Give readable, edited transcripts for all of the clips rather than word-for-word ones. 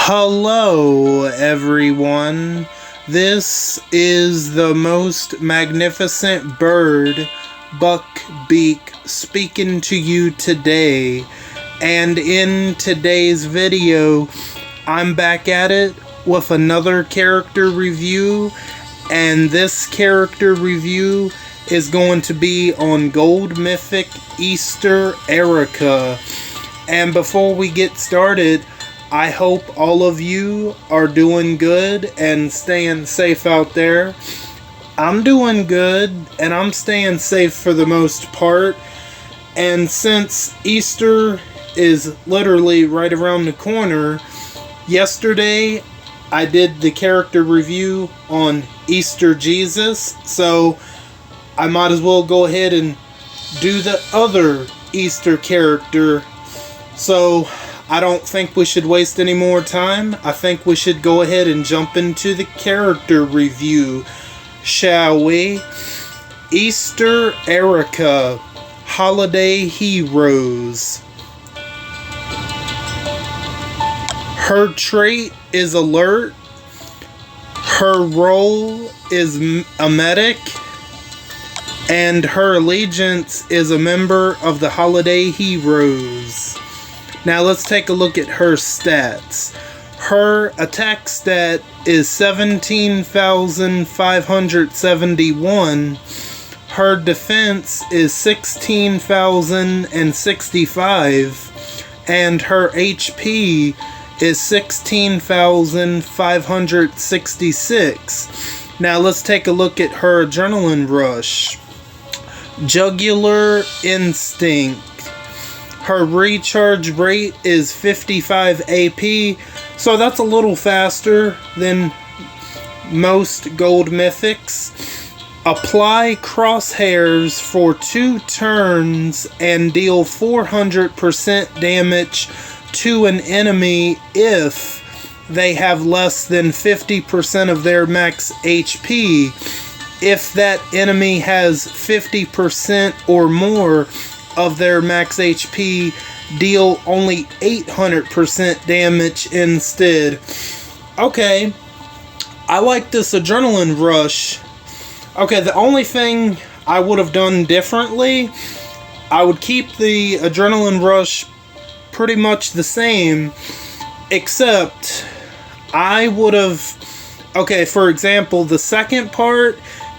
Hello, everyone. This is the most magnificent bird, Beak, speaking to you today. And in today's video, I'm back at it with another character review. And this character review is going to be on Gold Mythic Easter Erika. And before we get started, I hope all of you are doing good and staying safe out there. I'm doing good and I'm staying safe for the most part. And since Easter is literally right around the corner, yesterday I did the character review on Easter Jesus. So I might as well go ahead and do the other Easter character. So I don't think we should waste any more time. I think we should go ahead and jump into the character review, shall we? Easter Erika, Holiday Heroes. Her trait is alert. Her role is a medic. And her allegiance is a member of the Holiday Heroes. Now let's take a look at her stats. Her attack stat is 17,571. Her defense is 16,065. And her HP is 16,566. Now let's take a look at her adrenaline rush. Jugular Instinct. Her recharge rate is 55 AP, so that's a little faster than most gold mythics. Apply crosshairs for 2 turns and deal 400% damage to an enemy if they have less than 50% of their max HP. If that enemy has 50% or more of their max HP, deal only 800% damage instead. Okay, I like this adrenaline rush. Okay, the only thing I would have done differently, I would keep the adrenaline rush pretty much the same, except I would have, okay, for example, the second part,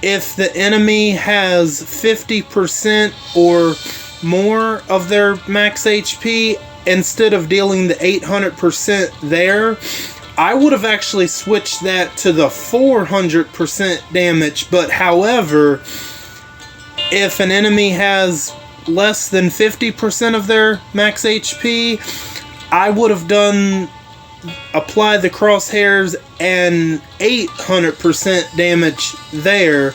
if the enemy has 50% or more of their max HP, instead of dealing the 800% there, I would have actually switched that to the 400% damage. But however, if an enemy has less than 50% of their max HP, I would have done apply the crosshairs and 800% damage there.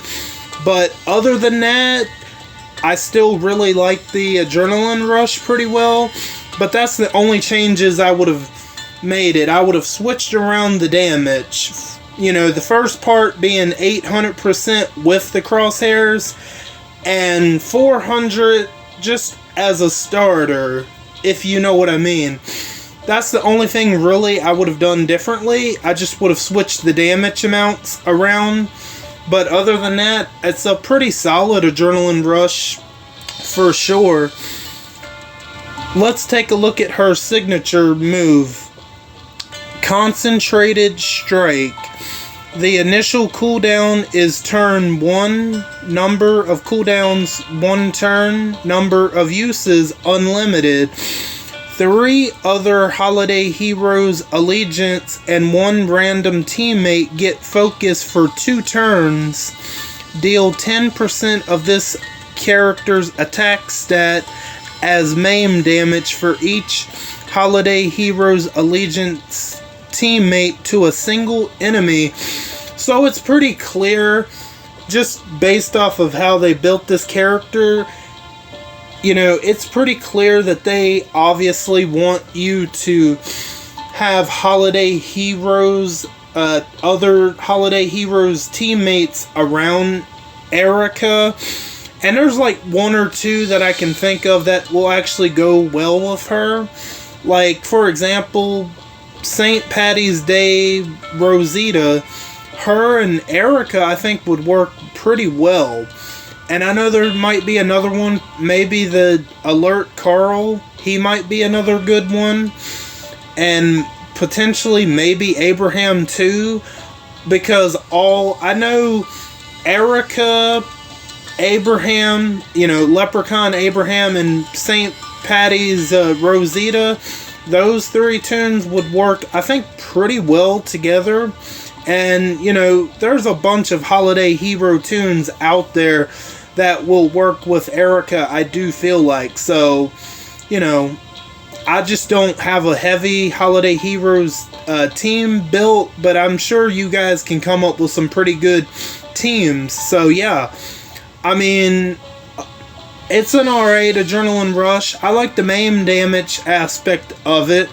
But other than that, I still really like the adrenaline rush pretty well, but that's the only changes I would have made it. I would have switched around the damage. You know, the first part being 800% with the crosshairs, and 400 just as a starter, if you know what I mean. That's the only thing really I would have done differently. I just would have switched the damage amounts around. But other than that, it's a pretty solid adrenaline rush for sure. Let's take a look at her signature move. Concentrated Strike. The initial cooldown is turn 1, number of cooldowns 1 turn, number of uses unlimited. 3 other Holiday Heroes allegiance and 1 random teammate get focus for 2 turns. Deal 10% of this character's attack stat as maim damage for each Holiday Heroes allegiance teammate to a single enemy. So it's pretty clear, just based off of how they built this character, you know, it's pretty clear that they obviously want you to have Holiday Heroes, other Holiday Heroes teammates around Erika. And there's like 1 or 2 that I can think of that will actually go well with her. Like, for example, St. Patty's Day Rosita, her and Erika, I think, would work pretty well. And I know there might be another one, maybe the Alert Carl, he might be another good one. And potentially maybe Abraham too, because I know Erika, Abraham, Leprechaun Abraham, and St. Patty's Rosita, those 3 tunes would work, I think, pretty well together. And, there's a bunch of holiday hero tunes out there that will work with Erika, I do feel like. So, I just don't have a heavy Holiday Heroes team built, but I'm sure you guys can come up with some pretty good teams. So yeah, I mean, it's an R8 Adrenaline Rush. I like the maim damage aspect of it,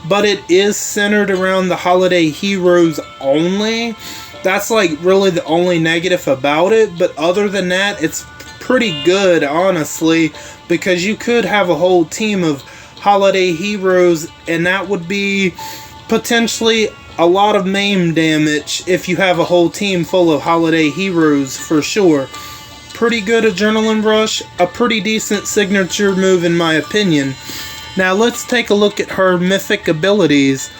but it is centered around the Holiday Heroes only. That's like really the only negative about it, but other than that, it's pretty good, honestly, because you could have a whole team of Holiday Heroes, and that would be potentially a lot of maim damage if you have a whole team full of Holiday Heroes, for sure. Pretty good Adrenaline Rush, a pretty decent signature move in my opinion. Now let's take a look at her Mythic abilities.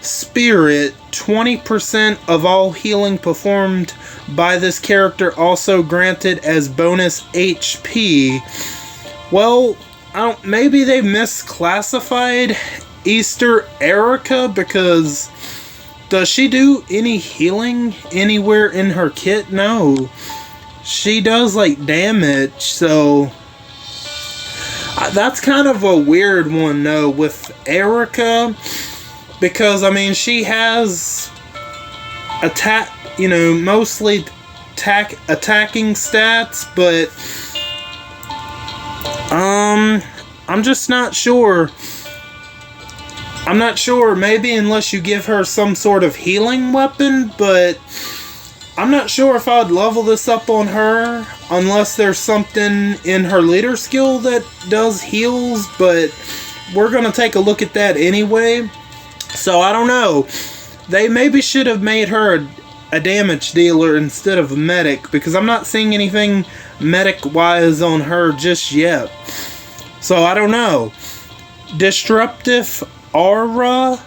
Spirit, 20% of all healing performed by this character also granted as bonus HP. Well, maybe they misclassified Easter Erika, because does she do any healing anywhere in her kit? No. She does like damage, so that's kind of a weird one though with Erika, because I mean she has attack, mostly attacking stats, but I'm just not sure. I'm not sure, maybe unless you give her some sort of healing weapon, but I'm not sure if I'd level this up on her unless there's something in her leader skill that does heals, but we're going to take a look at that anyway. So I don't know. They maybe should have made her a damage dealer instead of a medic, because I'm not seeing anything medic-wise on her just yet. So I don't know. Disruptive Aura.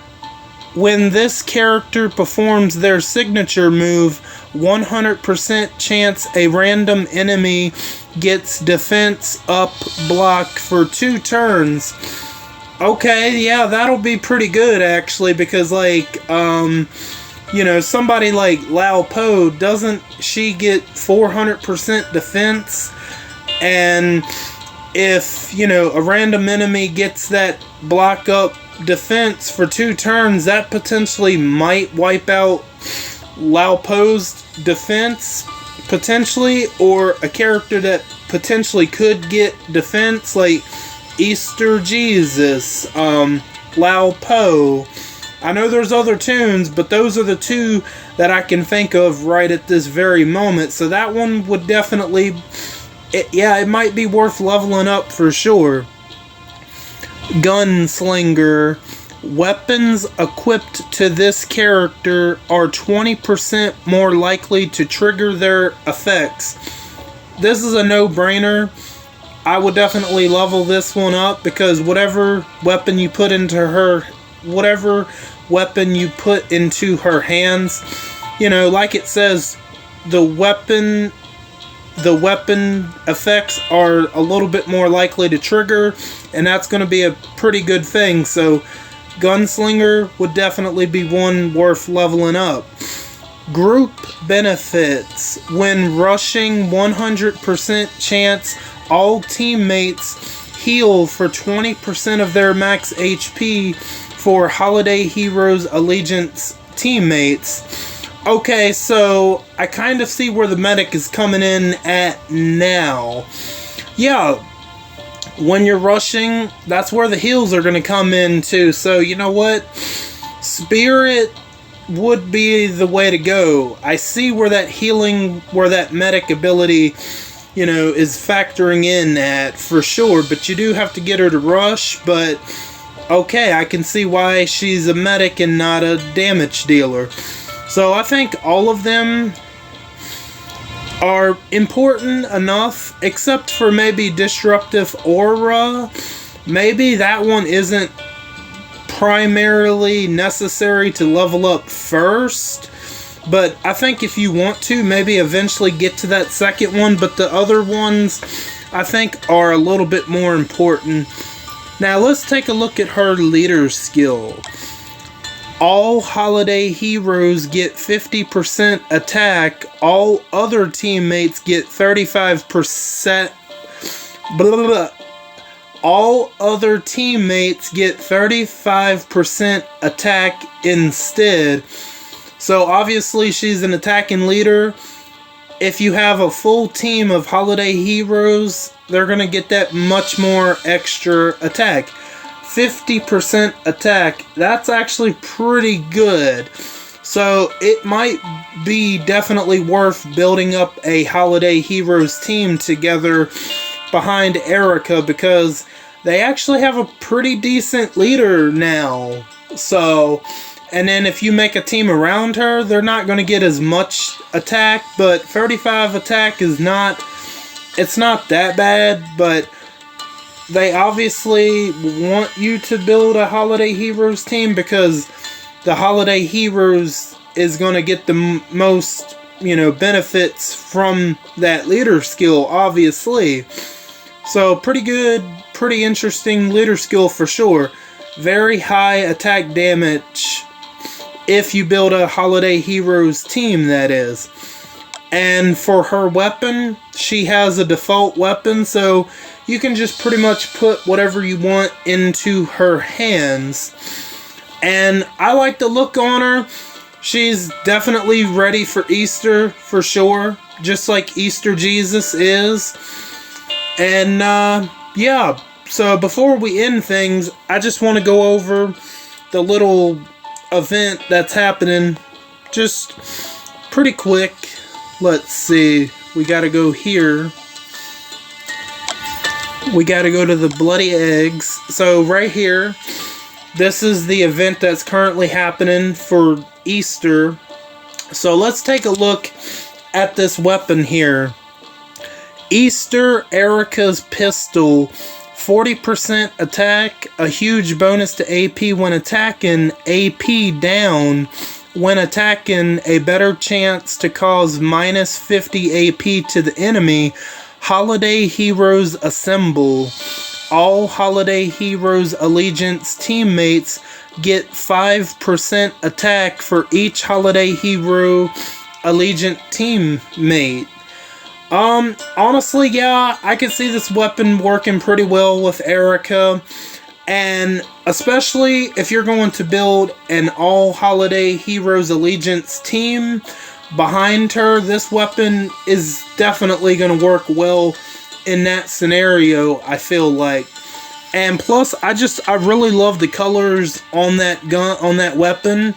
When this character performs their signature move, 100% chance a random enemy gets defense up block for 2 turns. Okay, yeah, that'll be pretty good actually, because like, somebody like Lao Po, doesn't she get 400% defense? And if, a random enemy gets that block up defense for 2 turns, that potentially might wipe out Lao Po's defense, potentially, or a character that potentially could get defense, like Easter Jesus, Lao Po. I know there's other tunes, but those are the 2 that I can think of right at this very moment. So that one would definitely, it might be worth leveling up for sure. Gunslinger. Weapons equipped to this character are 20% more likely to trigger their effects. This is a no-brainer. I would definitely level this one up, because whatever weapon you put into her hands, like it says, the weapon effects are a little bit more likely to trigger, and that's going to be a pretty good thing. So Gunslinger would definitely be one worth leveling up. Group benefits. When rushing, 100% chance all teammates heal for 20% of their max HP for Holiday Heroes Allegiance teammates. Okay, so I kind of see where the medic is coming in at now. Yeah, when you're rushing, that's where the heals are going to come in too. So you know what? Spirit would be the way to go. I see where that healing, where that medic ability, is factoring in at, for sure. But you do have to get her to rush. But okay, I can see why she's a medic and not a damage dealer. So I think all of them are important enough, except for maybe Disruptive Aura. Maybe that one isn't primarily necessary to level up first, but I think if you want to, maybe eventually get to that second one, but the other ones I think are a little bit more important. Now let's take a look at her leader skill. All holiday heroes get 50% attack. All other teammates get 35%. Blah, blah, blah. All other teammates get 35% attack instead. So obviously she's an attacking leader. If you have a full team of holiday heroes, they're going to get that much more extra attack. 50% attack, that's actually pretty good. So it might be definitely worth building up a holiday heroes team together behind Erika, because they actually have a pretty decent leader now. So, and then if you make a team around her, they're not going to get as much attack, but 35 attack is not, it's not that bad, but they obviously want you to build a holiday heroes team because the holiday heroes is going to get the most, benefits from that leader skill, obviously. So pretty good, pretty interesting leader skill for sure. Very high attack damage if you build a holiday heroes team, that is. And for her weapon, she has a default weapon, so you can just pretty much put whatever you want into her hands. And I like the look on her. She's definitely ready for Easter, for sure. Just like Easter Jesus is. And, yeah. So before we end things, I just want to go over the little event that's happening. Just pretty quick. Let's see. We gotta go here. We gotta go to the bloody eggs. So right here, this is the event that's currently happening for Easter. So let's take a look at this weapon here. Easter Erika's pistol. 40% attack, a huge bonus to AP when attacking, AP down. When attacking, a better chance to cause minus 50 AP to the enemy. Holiday Heroes Assemble. All Holiday Heroes Allegiance teammates get 5% attack for each Holiday Hero Allegiant teammate. Honestly, yeah, I can see this weapon working pretty well with Erika. And especially if you're going to build an all Holiday Heroes Allegiance team behind her, this weapon is definitely going to work well in that scenario, I feel like. And plus, I really love the colors on that gun, on that weapon.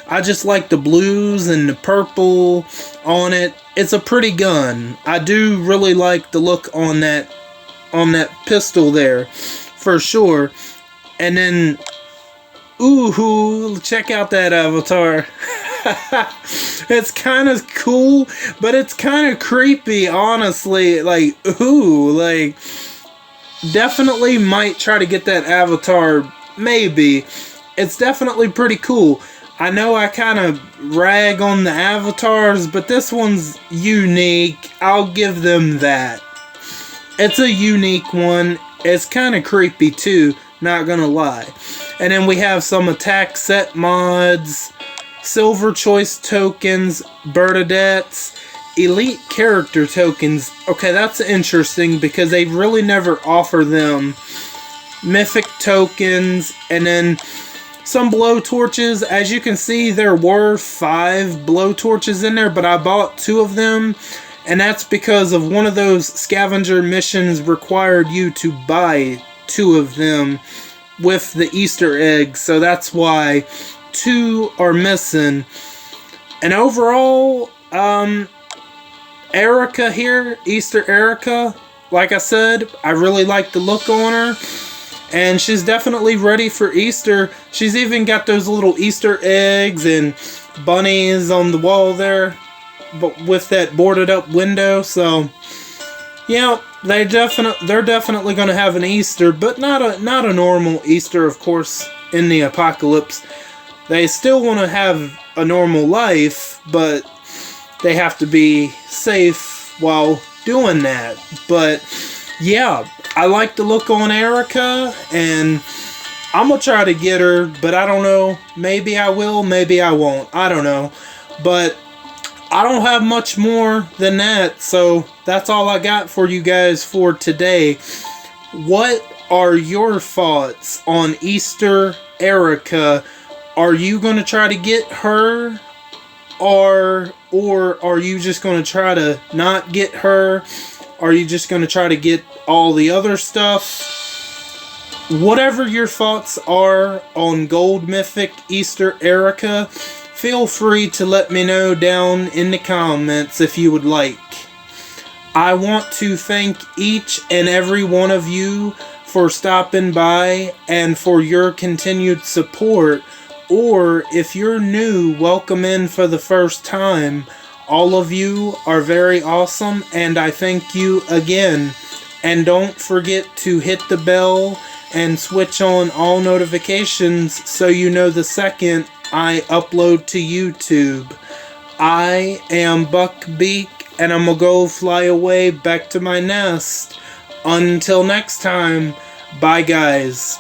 I just like the blues and the purple on it. It's a pretty gun. I do really like the look on that pistol there, for sure. And then, ooh, check out that avatar. It's kind of cool, but it's kind of creepy, honestly. Like, ooh, like, definitely might try to get that avatar, maybe. It's definitely pretty cool. I know I kind of rag on the avatars, but this one's unique. I'll give them that. It's a unique one. It's kind of creepy too, not gonna lie. And then we have some attack set mods, silver choice tokens, Bernadettes, elite character tokens. Okay, that's interesting because they really never offer them. Mythic tokens, and then some blowtorches. As you can see, there were 5 blowtorches in there, but I bought 2 of them, and that's because of one of those scavenger missions required you to buy 2 of them with the Easter eggs, so that's why 2 are missing. And overall, Erika here, Easter Erika, like I said, I really like the look on her. And she's definitely ready for Easter. She's even got those little Easter eggs and bunnies on the wall there, but with that boarded up window. So, yeah, they're definitely going to have an Easter, but not a normal Easter, of course. In the apocalypse, they still want to have a normal life, but they have to be safe while doing that. But yeah, I like the look on Erika, and I'm gonna try to get her, but I don't know. Maybe I will, maybe I won't. I don't know. But I don't have much more than that, so that's all I got for you guys for today. What are your thoughts on Easter Erika? Are you going to try to get her? Or are you just going to try to not get her? Are you just going to try to get all the other stuff? Whatever your thoughts are on Gold Mythic Easter Erika, feel free to let me know down in the comments if you would like. I want to thank each and every one of you for stopping by and for your continued support. Or if you're new, welcome in for the first time. All of you are very awesome, and I thank you again. And don't forget to hit the bell and switch on all notifications so you know the second I upload to YouTube. I am Beak, and I'm gonna go fly away back to my nest. Until next time, bye guys.